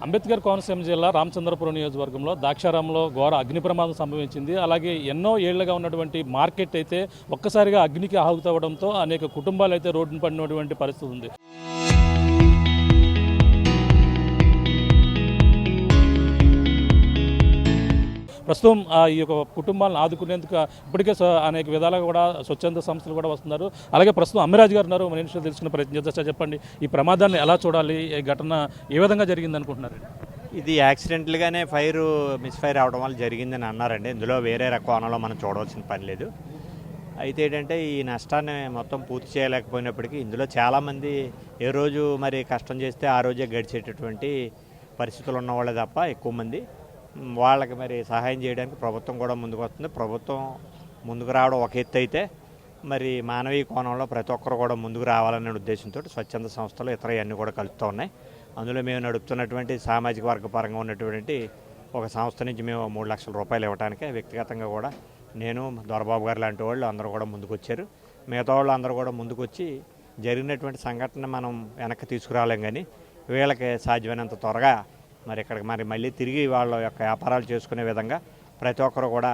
అంబేద్కర్ కోనసీమ జిల్లా రామచంద్రపురం నియోజకవర్గంలో ద్రాక్షారామంలో ఘోర అగ్ని ప్రమాదం సంభవించింది. అలాగే ఎన్నో ఏళ్లుగా ఉన్నటువంటి మార్కెట్ అయితే ఒక్కసారిగా అగ్నికి ఆహుతవడంతో అనేక కుటుంబాలు అయితే రోడ్డున పడినటువంటి పరిస్థితి ఉంది. ప్రస్తుతం ఈ యొక్క కుటుంబాలను ఆదుకునేందుకు ఇప్పటికే అనేక విధాలుగా కూడా స్వచ్ఛంద సంస్థలు కూడా వస్తున్నారు. అలాగే ప్రస్తుతం అమ్మిరాజు గారు ఉన్నారు, మన ఇంట్లో తెలుసుకునే ప్రయత్నం చేస్తా. చెప్పండి, ఈ ప్రమాదాన్ని ఎలా చూడాలి, ఈ ఘటన ఏ విధంగా జరిగింది అనుకుంటున్నారు? ఇది యాక్సిడెంటల్గానే మిస్ఫైర్ అవడం వల్ల జరిగిందని అన్నారండి. ఇందులో వేరే కోణంలో మనం చూడవలసిన పని లేదు. అయితే ఏంటంటే ఈ నష్టాన్ని మొత్తం పూర్తి చేయలేకపోయినప్పటికీ ఇందులో చాలామంది ఏ రోజు మరి కష్టం చేస్తే ఆ రోజే గడిచేటటువంటి పరిస్థితులు ఉన్నవాళ్ళే తప్ప ఎక్కువ మంది వాళ్ళకి మరి సహాయం చేయడానికి ప్రభుత్వం కూడా ముందుకు వస్తుంది. ప్రభుత్వం ముందుకు రావడం ఒక ఎత్తు అయితే మరి మానవీయ కోణంలో ప్రతి ఒక్కరు కూడా ముందుకు రావాలనే ఉద్దేశంతో స్వచ్ఛంద సంస్థలు ఇతర అన్నీ కూడా కలుపుతూ ఉన్నాయి. అందులో మేము నడుపుతున్నటువంటి సామాజిక వర్గ పరంగా ఉన్నటువంటి ఒక సంస్థ నుంచి మేము 3 లక్షల రూపాయలు ఇవ్వడానికే వ్యక్తిగతంగా కూడా నేను, దొరబాబు గారు లాంటి వాళ్ళు అందరూ కూడా ముందుకు వచ్చారు. మిగతా వాళ్ళు అందరూ కూడా ముందుకు వచ్చి జరిగినటువంటి సంఘటన మనం వెనక్కి తీసుకురాలేం, కానీ వీళ్ళకి సాధ్యమైనంత త్వరగా మరి ఇక్కడికి మళ్ళీ తిరిగి వాళ్ళ యొక్క వ్యాపారాలు చేసుకునే విధంగా ప్రతి ఒక్కరు కూడా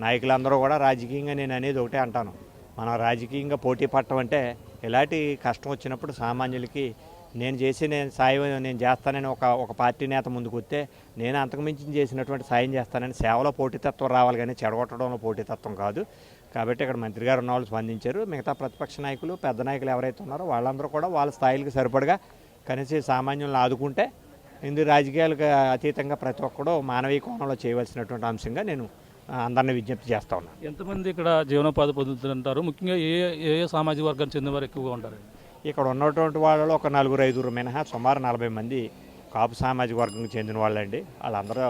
నాయకులందరూ కూడా రాజకీయంగా నేను అనేది ఒకటే అంటాను, మనం రాజకీయంగా పోటీ పడటం అంటే ఇలాంటి కష్టం వచ్చినప్పుడు సామాన్యులకి నేను సాయం నేను చేస్తానని ఒక పార్టీ నేత ముందుకు వస్తే నేను అంతకుమించి చేసినటువంటి సాయం చేస్తానని సేవలో పోటీతత్వం రావాలి, కానీ చెడగొట్టడంలో పోటీతత్వం కాదు. కాబట్టి ఇక్కడ మంత్రి గారు ఉన్నవాళ్ళు స్పందించారు. మిగతా ప్రతిపక్ష నాయకులు, పెద్ద నాయకులు ఎవరైతే ఉన్నారో వాళ్ళందరూ కూడా వాళ్ళ స్థాయిలకు సరిపడగా కనీసం సామాన్యులను ఆదుకుంటే ఇందు రాజకీయాలకు అతీతంగా ప్రతి ఒక్కడూ మానవీయ కోణంలో చేయవలసినటువంటి అంశంగా నేను అందరినీ విజ్ఞప్తి చేస్తూ ఉన్నాను. ఎంతమంది ఇక్కడ జీవనోపాధి పొందుతుంటారు? ముఖ్యంగా ఏ సామాజిక వర్గానికి చెందినవారు ఎక్కువగా ఉంటారు? ఇక్కడ ఉన్నటువంటి వాళ్ళలో ఒక 4-5 మినహా సుమారు 40 మంది కాపు సామాజిక వర్గంకి చెందిన వాళ్ళండి. వాళ్ళందరూ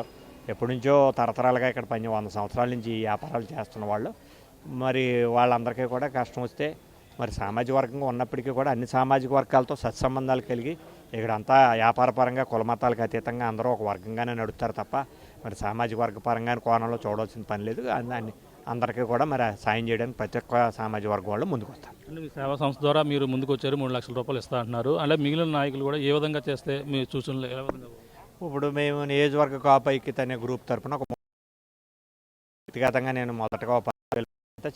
ఎప్పటి నుంచో తరతరాలుగా ఇక్కడ 100 సంవత్సరాల నుంచి వ్యాపారాలు చేస్తున్న వాళ్ళు. మరి వాళ్ళందరికీ కూడా కష్టం వస్తే మరి సామాజిక వర్గంగా ఉన్నప్పటికీ కూడా అన్ని సామాజిక వర్గాలతో సత్సంబంధాలు కలిగి ఇక్కడంతా వ్యాపారపరంగా కులమతాలకు అతీతంగా అందరూ ఒక వర్గంగానే నడుస్తారు తప్ప మరి సామాజిక వర్గ పరంగా కోణంలో చూడవలసిన పని లేదు. అందరికీ కూడా మరి సాయం చేయడానికి ప్రతి ఒక్క సామాజిక వర్గం వాళ్ళు ముందుకు వస్తారు. మీ సేవా సంస్థ ద్వారా మీరు ముందుకు వచ్చారు, 3 లక్షల రూపాయలు ఇస్తా అంటున్నారు. అలాగే మిగిలిన నాయకులు కూడా ఏ విధంగా చేస్తే మీ సూచనలు ఏ విధంగా? ఇప్పుడు మేము నియోజకవర్గ కాపు ఐక్యత అనే గ్రూప్ తరఫున వ్యక్తిగతంగా నేను మొదటగా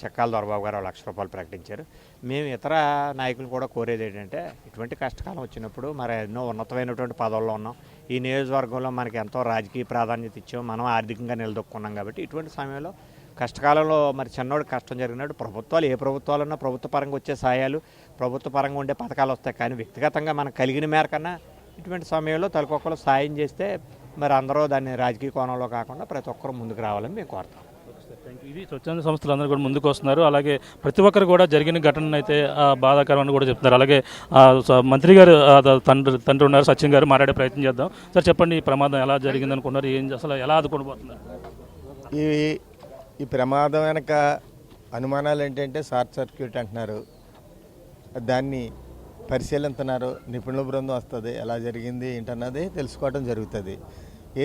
చెక్కాల దొరబాబు గారు 1 లక్ష రూపాయలు ప్రకటించారు. మేము ఇతర నాయకులు కూడా కోరేది ఏంటంటే ఇటువంటి కష్టకాలం వచ్చినప్పుడు మరి ఎన్నో ఉన్నతమైనటువంటి పదవుల్లో ఉన్నాం, ఈ నియోజకవర్గంలో మనకి ఎంతో రాజకీయ ప్రాధాన్యత ఇచ్చాం, మనం ఆర్థికంగా నిలదొక్కున్నాం. కాబట్టి ఇటువంటి సమయంలో కష్టకాలంలో మరి చిన్నోడికి కష్టం జరిగినట్టు ప్రభుత్వాలు ఏ ప్రభుత్వాలన్నా ప్రభుత్వ పరంగా వచ్చే సాయాలు, ప్రభుత్వ పరంగా ఉండే పథకాలు వస్తాయి. కానీ వ్యక్తిగతంగా మనకు కలిగిన మేరకన్నా ఇటువంటి సమయంలో తలకొక్కరు సాయం చేస్తే మరి అందరూ దాన్ని రాజకీయ కోణంలో కాకుండా ప్రతి ఒక్కరూ ముందుకు రావాలని మేము కోరుతాం. ఇది స్వచ్ఛంద సంస్థలు అందరూ కూడా ముందుకు వస్తున్నారు. అలాగే ప్రతి ఒక్కరు కూడా జరిగిన ఘటన అయితే బాధాకరమని కూడా చెప్తున్నారు. అలాగే మంత్రి గారు తండ్రి ఉన్నారు, సచిన్ గారు, మాట్లాడే ప్రయత్నం చేద్దాం. సార్ చెప్పండి, ఈ ప్రమాదం ఎలా జరిగింది అనుకున్నారు, అసలు ఎలా ఆదుకోబోతున్నారు? ఈ ప్రమాదం వెనక అనుమానాలు ఏంటంటే షార్ట్ సర్క్యూట్ అంటున్నారు, దాన్ని పరిశీలిస్తున్నారు. నిపుణుల బృందం వస్తుంది, ఎలా జరిగింది ఏంటన్నది తెలుసుకోవడం జరుగుతుంది.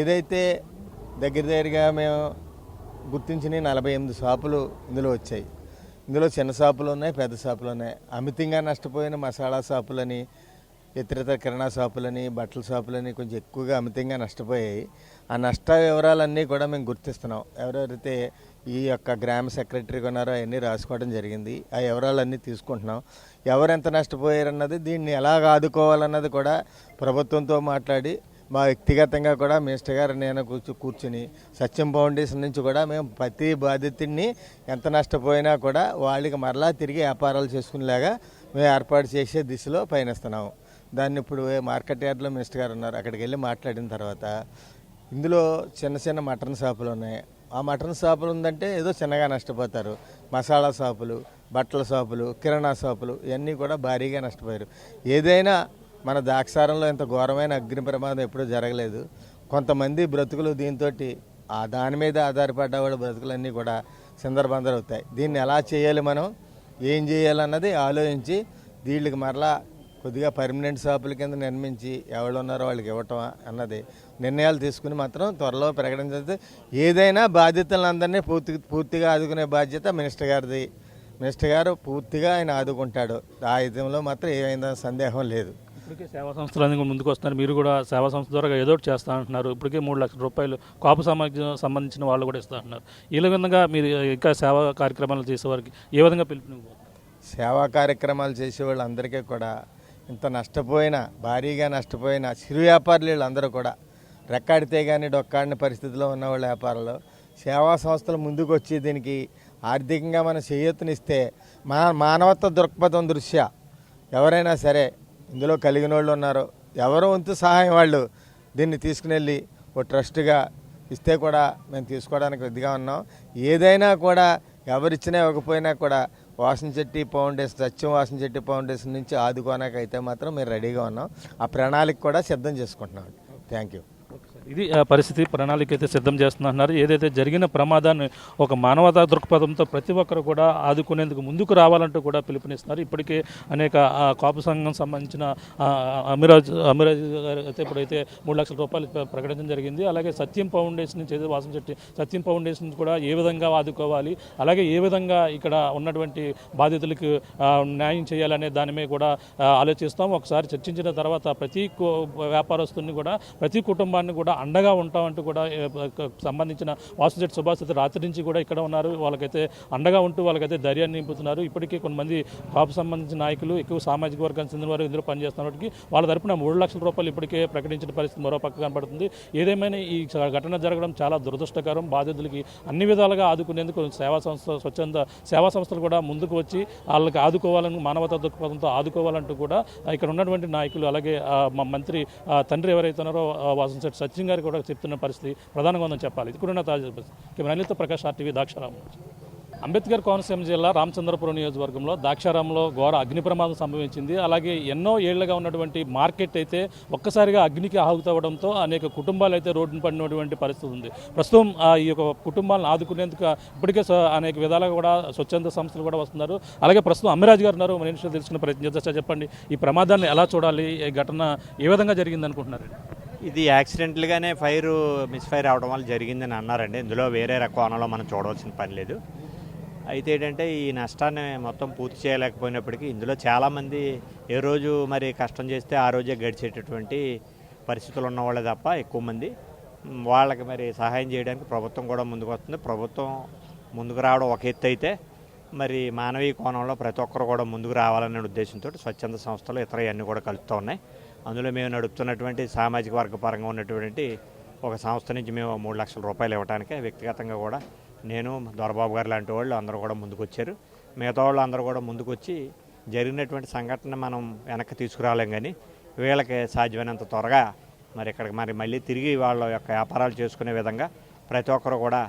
ఏదైతే దగ్గరగా మేము గుర్తించిన 48 షాపులు ఇందులో వచ్చాయి. ఇందులో చిన్న షాపులు ఉన్నాయి, పెద్ద షాపులు ఉన్నాయి. అమితంగా నష్టపోయిన మసాలా షాపులని, ఇతరితర కిరాణా షాపులని, బట్టల షాపులని కొంచెం ఎక్కువగా అమితంగా నష్టపోయాయి. ఆ నష్ట వివరాలన్నీ కూడా మేము గుర్తిస్తున్నాం. ఎవరెవరైతే ఈ యొక్క గ్రామ సెక్రటరీ ఉన్నారో అవన్నీ రాసుకోవడం జరిగింది. ఆ వివరాలన్నీ తీసుకుంటున్నాం. ఎవరెంత నష్టపోయారన్నది, దీన్ని ఎలాగ ఆదుకోవాలన్నది కూడా ప్రభుత్వంతో మాట్లాడి మా వ్యక్తిగతంగా కూడా మినిస్టర్ గారు నేను కూర్చుని సత్యం ఫౌండేషన్ నుంచి కూడా మేము ప్రతి బాధితుడిని ఎంత నష్టపోయినా కూడా వాళ్ళకి మరలా తిరిగి వ్యాపారాలు చేసుకునేలాగా మేము ఏర్పాటు చేసే దిశలో పయనిస్తున్నాము. దాన్ని ఇప్పుడు మార్కెట్ యార్డ్లో మినిస్టర్ గారు ఉన్నారు, అక్కడికి వెళ్ళి మాట్లాడిన తర్వాత ఇందులో చిన్న మటన్ షాపులు ఉన్నాయి. ఆ మటన్ షాపులు ఉందంటే ఏదో చిన్నగా నష్టపోతారు. మసాలా షాపులు, బట్టల షాపులు, కిరాణా షాపులు ఇవన్నీ కూడా భారీగా నష్టపోయారు. ఏదైనా మన ద్రాక్షారంలో ఇంత ఘోరమైన అగ్ని ప్రమాదం ఎప్పుడూ జరగలేదు. కొంతమంది బ్రతుకులు దీంతో దాని మీద ఆధారపడ్డవాడు బ్రతుకులన్నీ కూడా సిందరబందర అవుతాయి. దీన్ని ఎలా చేయాలి, మనం ఏం చేయాలన్నది ఆలోచించి వీళ్ళకి మరలా కొద్దిగా పర్మనెంట్ షాపుల కింద నిర్మించి ఎవరు ఉన్నారో వాళ్ళకి ఇవ్వటం అన్నది నిర్ణయాలు తీసుకుని మాత్రం త్వరలో ప్రకటించే ఏదైనా బాధ్యతలందరినీ పూర్తిగా ఆదుకునే బాధ్యత మినిస్టర్ గారిది. మినిస్టర్ గారు పూర్తిగా ఆయన ఆదుకుంటాడు. ఆ విధంలో మాత్రం ఏమైనా సందేహం లేదు. ఇప్పటికే సేవా సంస్థలు అన్ని కూడా ముందుకు వస్తున్నారు. మీరు కూడా సేవా సంస్థ ద్వారా ఏదో ఒకటి చేస్తా అంటున్నారు. ఇప్పటికే 3 లక్షల రూపాయలు కాపు సమాజం సంబంధించిన వాళ్ళు కూడా ఇస్తా అంటున్నారు. ఈ విధంగా మీరు ఇంకా సేవా కార్యక్రమాలు చేసేవారికి ఏ విధంగా పిలుపునివ్వబోతున్నారు? సేవా కార్యక్రమాలు చేసే వాళ్ళందరికీ కూడా ఇంత నష్టపోయిన భారీగా నష్టపోయిన చిరు వ్యాపారులు వీళ్ళందరూ కూడా రెక్కాడితే కానీ డొక్కాడిన పరిస్థితిలో ఉన్న వాళ్ళ వ్యాపారాలు సేవా సంస్థలు ముందుకు వచ్చి దీనికి ఆర్థికంగా మనం చేయూతనిస్తే మానవత్వ దృక్పథం దృష్ట్యా ఎవరైనా సరే ఇందులో కలిగిన వాళ్ళు ఉన్నారు, ఎవరో వంతు సహాయం వాళ్ళు దీన్ని తీసుకుని వెళ్ళి ఓ ట్రస్ట్గా ఇస్తే కూడా మేము తీసుకోవడానికి ఇదిగా ఉన్నాం. ఏదైనా కూడా ఎవరిచ్చినా ఇవ్వకపోయినా కూడా వాసనచెట్టి ఫౌండేషన్, సత్యం వాసనచెట్టి ఫౌండేషన్ నుంచి ఆదుకోనాకైతే మాత్రం మేము రెడీగా ఉన్నాం. ఆ ప్రణాళిక కూడా సిద్ధం చేసుకుంటున్నాం. Thank you. ఇది పరిస్థితి. ప్రణాళిక అయితే సిద్ధం చేస్తున్నారు. ఏదైతే జరిగిన ప్రమాదాన్ని ఒక మానవతా దృక్పథంతో ప్రతి ఒక్కరు కూడా ఆదుకునేందుకు ముందుకు రావాలంటూ కూడా పిలుపునిస్తున్నారు. ఇప్పటికే అనేక కాపు సంఘం సంబంధించిన అమిరాజ్ గారు అయితే ఇప్పుడైతే 3 లక్షల రూపాయలు ప్రకటించడం జరిగింది. అలాగే సత్యం ఫౌండేషన్ నుంచి వాసం చెట్టి సత్యం ఫౌండేషన్ నుంచి కూడా ఏ విధంగా ఆదుకోవాలి, అలాగే ఏ విధంగా ఇక్కడ ఉన్నటువంటి బాధితులకు న్యాయం చేయాలనే దాని మీద కూడా ఆలోచిస్తాం. ఒకసారి చర్చించిన తర్వాత ప్రతి వ్యాపారస్తుని కూడా ప్రతి కుటుంబాన్ని కూడా అండగా ఉంటామంటూ కూడా సంబంధించిన వాసుచెట్టి సుభాష్ అయితే రాత్రి నుంచి కూడా ఇక్కడ ఉన్నారు. వాళ్ళకైతే అండగా ఉంటూ వాళ్ళకైతే ధైర్యాన్ని నింపుతున్నారు. ఇప్పటికీ కొంతమంది కాపు సంబంధించిన నాయకులు ఎక్కువ సామాజిక వర్గానికి చెందిన వారు ఇందులో పనిచేస్తున్నప్పటికీ వాళ్ళ తరపున 3 లక్షల రూపాయలు ఇప్పటికే ప్రకటించిన పరిస్థితి మరో పక్క కనబడుతుంది. ఏదేమైనా ఈ ఘటన జరగడం చాలా దురదృష్టకరం. బాధితులకి అన్ని విధాలుగా ఆదుకునేందుకు సేవా సంస్థ స్వచ్ఛంద సేవా సంస్థలు కూడా ముందుకు వచ్చి వాళ్ళకి ఆదుకోవాలని మానవతా దృక్పథంతో ఆదుకోవాలంటూ కూడా ఇక్కడ ఉన్నటువంటి నాయకులు అలాగే మా మంత్రి తండ్రి ఎవరైతే ఉన్నారో వాసంశెట్టి సత్యం గారు కూడా చెప్తున్న పరిస్థితి ప్రధానంగా ఉందని చెప్పాలి. ఇది కూడా తాజా పరిస్థితి. అనిల్తో ప్రకాష్, RTV, దాక్షారామం. అంబేద్కర్ కోనసీమ జిల్లా రామచంద్రపురం నియోజకవర్గంలో దాక్షారాంలో ఘోర అగ్ని ప్రమాదం సంభవించింది. అలాగే ఎన్నో ఏళ్లుగా ఉన్నటువంటి మార్కెట్ అయితే ఒక్కసారిగా అగ్నికి ఆహుతవడంతో అనేక కుటుంబాలు అయితే రోడ్డున పడినటువంటి పరిస్థితి ఉంది. ప్రస్తుతం ఈ యొక్క కుటుంబాలను ఆదుకునేందుకు ఇప్పటికే అనేక విధాలుగా కూడా స్వచ్ఛంద సంస్థలు కూడా వస్తున్నారు. అలాగే ప్రస్తుతం అమ్మిరాజు గారు ఉన్నారు. మన విషయం తెలుసుకునే ప్రయత్నం చేస్తా. చెప్పండి, ఈ ప్రమాదాన్ని ఎలా చూడాలి, ఈ ఘటన ఏ విధంగా జరిగింది అనుకుంటున్నారు? ఇది యాక్సిడెంటల్గానే మిస్ఫైర్ అవడం వల్ల జరిగిందని అన్నారండి. ఇందులో వేరే కోణంలో మనం చూడవలసిన పని లేదు. అయితే ఏంటంటే ఈ నష్టాన్ని మొత్తం పూర్తి చేయలేకపోయినప్పటికీ ఇందులో చాలామంది ఏ రోజు మరి కష్టం చేస్తే ఆ రోజే గడిచేటటువంటి పరిస్థితులు ఉన్నవాళ్ళే తప్ప ఎక్కువ మంది వాళ్ళకి మరి సహాయం చేయడానికి ప్రభుత్వం కూడా ముందుకు వస్తుంది. ప్రభుత్వం ముందుకు రావడం ఒక ఎత్తు అయితే మరి మానవీయ కోణంలో ప్రతి ఒక్కరు కూడా ముందుకు రావాలనే ఉద్దేశంతో స్వచ్ఛంద సంస్థలు ఇతర అన్నీ కూడా కలుపుతూ ఉన్నాయి. అందులో మేము నడుపుతున్నటువంటి సామాజిక వర్గ పరంగా ఉన్నటువంటి ఒక సంస్థ నుంచి మేము 3 లక్షల రూపాయలు ఇవ్వడానికే వ్యక్తిగతంగా కూడా నేను, దొరబాబు గారు లాంటి వాళ్ళు అందరూ కూడా ముందుకు వచ్చారు. మిగతా వాళ్ళు అందరూ కూడా ముందుకు వచ్చి జరిగినటువంటి సంఘటన మనం వెనక్కి తీసుకురాలేం, కానీ వీళ్ళకి సాధ్యమైనంత త్వరగా మరి ఇక్కడికి మళ్ళీ తిరిగి వాళ్ళ యొక్క వ్యాపారాలు చేసుకునే విధంగా ప్రతి ఒక్కరు కూడా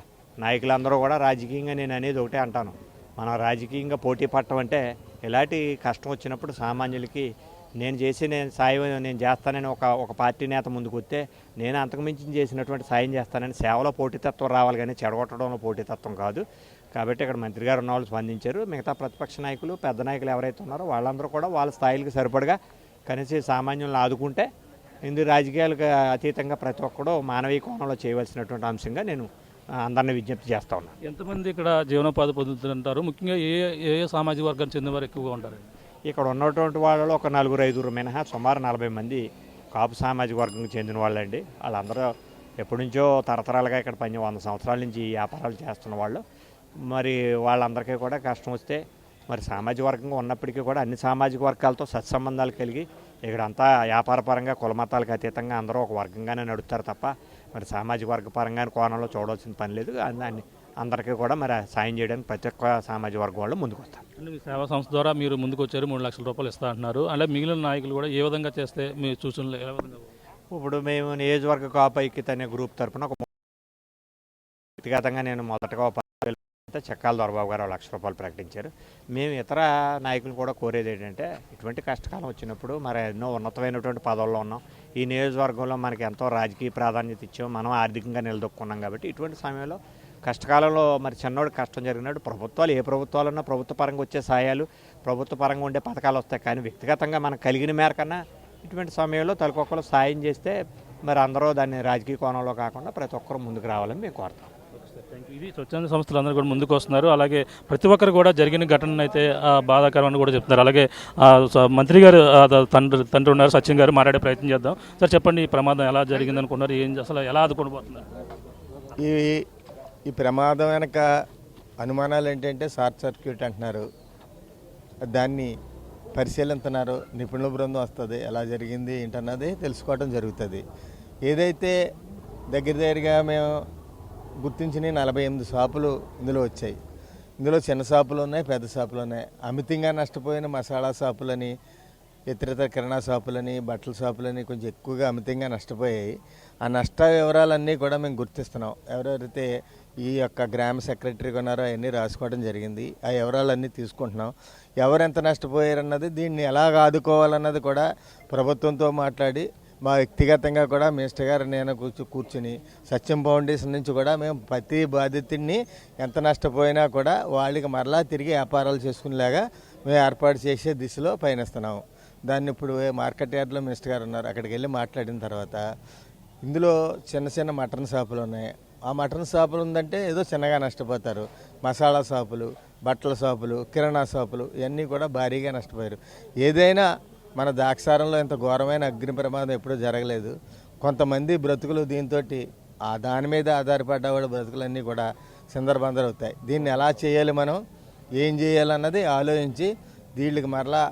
నాయకులందరూ కూడా రాజకీయంగా నేను అనేది ఒకటే అంటాను, మనం రాజకీయంగా పోటీ పడటం అంటే ఇలాంటి కష్టం వచ్చినప్పుడు సామాన్యులకి నేను సాయం నేను చేస్తానని ఒక పార్టీ నేత ముందుకు వస్తే నేను అంతకుమించి చేసినటువంటి సాయం చేస్తానని సేవలో పోటీతత్వం రావాలి, కానీ చెడగొట్టడంలో పోటీతత్వం కాదు. కాబట్టి ఇక్కడ మంత్రి గారు ఉన్న వాళ్ళు స్పందించారు. మిగతా ప్రతిపక్ష నాయకులు, పెద్ద నాయకులు ఎవరైతే ఉన్నారో వాళ్ళందరూ కూడా వాళ్ళ స్థాయిలకు సరిపడగా కనీసం సామాన్యులను ఆదుకుంటే ఇందు రాజకీయాలకు అతీతంగా ప్రతి ఒక్కడూ మానవీయ కోణంలో చేయవలసినటువంటి అంశంగా నేను అందరినీ విజ్ఞప్తి చేస్తూ ఉన్నాను. ఎంతమంది ఇక్కడ జీవనోపాధి పొందుతుంటారు? ముఖ్యంగా ఏ సామాజిక వర్గానికి చెందిన వారు ఎక్కువగా ఉంటారు? ఇక్కడ ఉన్నటువంటి వాళ్ళలో ఒక 4-5 మినహా సుమారు 40 మంది కాపు సామాజిక వర్గంకి చెందిన వాళ్ళండి. వాళ్ళందరూ ఎప్పటి నుంచో తరతరాలుగా ఇక్కడ 100 సంవత్సరాల నుంచి వ్యాపారాలు చేస్తున్న వాళ్ళు. మరి వాళ్ళందరికీ కూడా కష్టం వస్తే మరి సామాజిక వర్గంగా ఉన్నప్పటికీ కూడా అన్ని సామాజిక వర్గాలతో సత్సంబంధాలు కలిగి ఇక్కడంతా వ్యాపారపరంగా కులమతాలకు అతీతంగా అందరూ ఒక వర్గంగానే నడుస్తారు తప్ప మరి సామాజిక వర్గ పరంగా కోణంలో చూడవలసిన పని లేదు. అందరికీ కూడా మరి సాయం చేయడానికి ప్రతి ఒక్క సామాజిక వర్గం వాళ్ళు ముందుకు వస్తారు. మీ సేవా సంస్థ ద్వారా మీరు ముందుకు వచ్చారు, 3 లక్షల రూపాయలు ఇస్తా అంటున్నారు. అలాగే మిగిలిన నాయకులు కూడా ఏ విధంగా చేస్తే మీ సూచనలు ఏ విధంగా? ఇప్పుడు మేము నియోజకవర్గ కాపు ఐక్యత అనే గ్రూప్ తరఫున వ్యక్తిగతంగా నేను మొదటగా చెక్కాల దొరబాబు గారు 1 లక్ష రూపాయలు ప్రకటించారు. మేము ఇతర నాయకులు కూడా కోరేది ఏంటంటే ఇటువంటి కష్టకాలం వచ్చినప్పుడు మరి ఎన్నో ఉన్నతమైనటువంటి పదవుల్లో ఉన్నాం, ఈ నియోజకవర్గంలో మనకి ఎంతో రాజకీయ ప్రాధాన్యత ఇచ్చాం, మనం ఆర్థికంగా నిలదొక్కున్నాం. కాబట్టి ఇటువంటి సమయంలో కష్టకాలంలో మరి చిన్నోడికి కష్టం జరిగినట్టు ప్రభుత్వాలు ఏ ప్రభుత్వాలున్నా ప్రభుత్వ పరంగా వచ్చే సాయాలు, ప్రభుత్వ పరంగా ఉండే పథకాలు వస్తాయి. కానీ వ్యక్తిగతంగా మనకు కలిగిన మేరకన్నా ఇటువంటి సమయంలో తలకొక్కరు సాయం చేస్తే మరి అందరూ దాన్ని రాజకీయ కోణంలో కాకుండా ప్రతి ఒక్కరూ ముందుకు రావాలని మేము కోరుతాం. ఇది స్వచ్ఛంద సంస్థలు అందరూ కూడా ముందుకు వస్తున్నారు. అలాగే ప్రతి ఒక్కరు కూడా జరిగిన ఘటనను అయితే బాధాకరమని కూడా చెప్తున్నారు. అలాగే మంత్రి గారు తండ్రి ఉన్నారు సచిన్ గారు, మాట్లాడే ప్రయత్నం చేద్దాం. సార్ చెప్పండి, ఈ ప్రమాదం ఎలా జరిగింది అనుకున్నారు, అసలు ఎలా ఆదుకోబోతున్నారు? ఈ ఈ ప్రమాదం వెనక అనుమానాలు ఏంటంటే షార్ట్ సర్క్యూట్ అంటున్నారు. దాన్ని పరిశీలిస్తున్నారు. నిపుణుల బృందం వస్తుంది, ఎలా జరిగింది ఏంటన్నది తెలుసుకోవడం జరుగుతుంది. ఏదైతే దగ్గరగా మేము గుర్తించిన 48 షాపులు ఇందులో వచ్చాయి. ఇందులో చిన్న షాపులు ఉన్నాయి, పెద్ద షాపులు ఉన్నాయి. అమితంగా నష్టపోయిన మసాలా షాపులని, ఇతరితర కిరాణా షాపులని, బట్టల షాపులని కొంచెం ఎక్కువగా అమితంగా నష్టపోయాయి. ఆ నష్ట వివరాలన్నీ కూడా మేము గుర్తిస్తున్నాం. ఎవరెవరైతే ఈ యొక్క గ్రామ సెక్రటరీ ఉన్నారో అవన్నీ రాసుకోవడం జరిగింది. ఆ వివరాలన్నీ తీసుకుంటున్నాం. ఎవరెంత నష్టపోయారన్నది, దీన్ని ఎలాగ ఆదుకోవాలన్నది కూడా ప్రభుత్వంతో మాట్లాడి, మా వ్యక్తిగతంగా కూడా మినిస్టర్ గారు నేను కూర్చుని సత్యం ఫౌండేషన్ నుంచి కూడా మేము ప్రతి బాధితుడిని ఎంత నష్టపోయినా కూడా వాళ్ళకి మరలా తిరిగి వ్యాపారాలు చేసుకునేలాగా మేము ఏర్పాటు చేసే దిశలో పయనిస్తున్నాము. దాన్ని ఇప్పుడు మార్కెట్ యార్డ్లో మినిస్టర్ గారు ఉన్నారు, అక్కడికి వెళ్ళి మాట్లాడిన తర్వాత ఇందులో చిన్న చిన్న మటన్ షాపులు ఉన్నాయి. ఆ మటన్ షాపులు ఉందంటే ఏదో చిన్నగా నష్టపోతారు. మసాలా షాపులు, బట్టల షాపులు, కిరాణా షాపులు ఇవన్నీ కూడా భారీగా నష్టపోయారు. ఏదైనా మన ద్రాక్షారంలో ఇంత ఘోరమైన అగ్ని ప్రమాదం ఎప్పుడూ జరగలేదు. కొంతమంది బ్రతుకులు దీంతో దాని మీద ఆధారపడ్డ వాళ్ళ బ్రతుకులన్నీ కూడా సిందరబందర అవుతాయి. దీన్ని ఎలా చేయాలి, మనం ఏం చేయాలన్నది ఆలోచించి వీళ్ళకి మరలా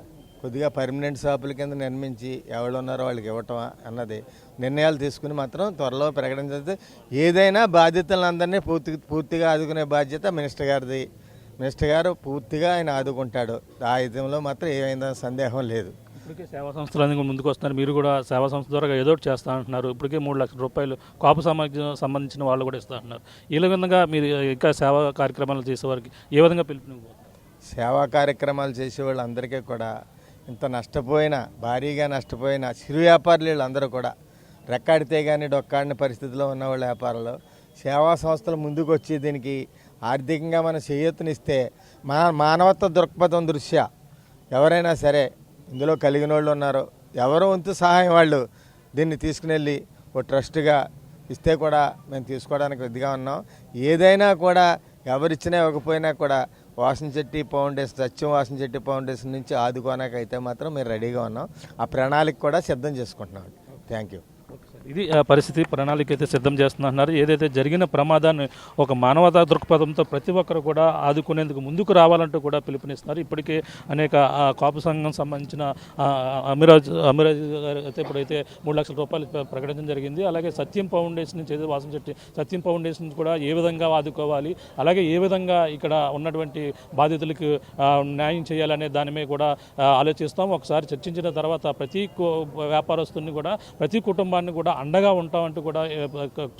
కొద్దిగా పర్మనెంట్ షాపుల కింద నిర్మించి ఎవరు ఉన్నారో వాళ్ళకి ఇవ్వటం అన్నది నిర్ణయాలు తీసుకుని మాత్రం త్వరలో ప్రకటించే. ఏదైనా బాధ్యతలందరినీ పూర్తిగా ఆదుకునే బాధ్యత మినిస్టర్ గారిది. మినిస్టర్ గారు పూర్తిగా ఆయన ఆదుకుంటాడు. ఆ విధంలో మాత్రం ఏమైనా సందేహం లేదు. ఇప్పటికే సేవా సంస్థలు అన్ని ముందుకు వస్తున్నారు. మీరు కూడా సేవా సంస్థ ద్వారా ఏదో ఒకటి చేస్తా అంటున్నారు. ఇప్పటికే 3 లక్షల రూపాయలు కాపు సమాజం సంబంధించిన వాళ్ళు కూడా ఇస్తా అంటున్నారు. ఈ విధంగా మీరు ఇంకా సేవా కార్యక్రమాలు చేసేవారికి ఏ విధంగా పిలుపునివ్వాలి? సేవా కార్యక్రమాలు చేసే వాళ్ళందరికీ కూడా ఇంత నష్టపోయిన, భారీగా నష్టపోయిన చిరు వ్యాపారులు వీళ్ళందరూ కూడా రెక్కాడితే కానీ డొక్కాడిన పరిస్థితిలో ఉన్న వాళ్ళ వ్యాపారాలు సేవా సంస్థలు ముందుకు వచ్చి దీనికి ఆర్థికంగా మనం చేయూతనిస్తే మానవత్వ దృక్పథం దృష్ట్యా ఎవరైనా సరే ఇందులో కలిగిన వాళ్ళు ఉన్నారో ఎవరో వంతు సహాయం వాళ్ళు దీన్ని తీసుకుని వెళ్ళి ఓ ట్రస్ట్గా ఇస్తే కూడా మేము తీసుకోవడానికి రెడీగా ఉన్నాం. ఏదైనా కూడా ఎవరిచ్చినా ఇవ్వకపోయినా కూడా వాసనచెట్టి ఫౌండేషన్, సత్యం వాసనచెట్టి ఫౌండేషన్ నుంచి ఆదుకోనాకైతే మాత్రం మేము రెడీగా ఉన్నాం. ఆ ప్రణాళిక కూడా సిద్ధం చేసుకుంటున్నాం. Thank you. ఇది పరిస్థితి. ప్రణాళిక అయితే సిద్ధం చేస్తున్నారు. ఏదైతే జరిగిన ప్రమాదాన్ని ఒక మానవతా దృక్పథంతో ప్రతి ఒక్కరు కూడా ఆదుకునేందుకు ముందుకు రావాలంటూ కూడా పిలుపునిస్తున్నారు. ఇప్పటికే అనేక కాపు సంఘం సంబంధించిన అమిరాజ్ గారు అయితే ఇప్పుడైతే 3 లక్షల రూపాయలు ప్రకటించడం జరిగింది. అలాగే సత్యం ఫౌండేషన్ నుంచి వాసనచెట్టి సత్యం ఫౌండేషన్ నుంచి కూడా ఏ విధంగా ఆదుకోవాలి, అలాగే ఏ విధంగా ఇక్కడ ఉన్నటువంటి బాధితులకు న్యాయం చేయాలనే దాని మీద కూడా ఆలోచిస్తాం. ఒకసారి చర్చించిన తర్వాత ప్రతి వ్యాపారస్తుని కూడా, ప్రతి కుటుంబాన్ని కూడా అండగా ఉంటామంటూ కూడా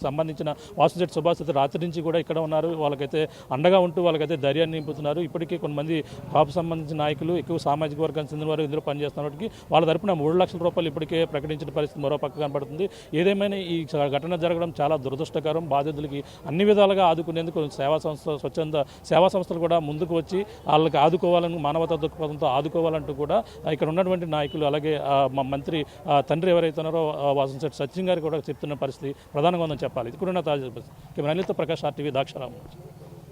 సంబంధించిన వాసనచెట్టి సుభాష్ రాత్రి నుంచి కూడా ఇక్కడ ఉన్నారు. వాళ్ళకైతే అండగా ఉంటూ వాళ్ళకైతే ధైర్యాన్ని నింపుతున్నారు. ఇప్పటికీ కొంతమంది కాపు సంబంధించిన నాయకులు, ఎక్కువ సామాజిక వర్గానికి చెందిన వారు ఇందులో పనిచేస్తున్నప్పటికీ వాళ్ళ తరపున 3 లక్షల రూపాయలు ఇప్పటికే ప్రకటించిన పరిస్థితి మరో పక్క కనపడుతుంది. ఏదేమైనా ఈ ఘటన జరగడం చాలా దురదృష్టకరం. బాధితులకి అన్ని విధాలుగా ఆదుకునేందుకు సేవా సంస్థ, స్వచ్ఛంద సేవా సంస్థలు కూడా ముందుకు వచ్చి వాళ్ళకి ఆదుకోవాలని, మానవతా దృక్పథంతో ఆదుకోవాలంటూ కూడా ఇక్కడ ఉన్నటువంటి నాయకులు, అలాగే మా మంత్రి తండ్రి ఎవరైతే ఉన్నారో వాసనచెట్టి సచిన్ గారు కూడా చెప్తున్న పరిస్థితి ప్రధానంగా ఉందని చెప్పాలి. ఇది కూడా నా తాజా పరిస్థితి. Camera Prakash RTV, Draksharamam.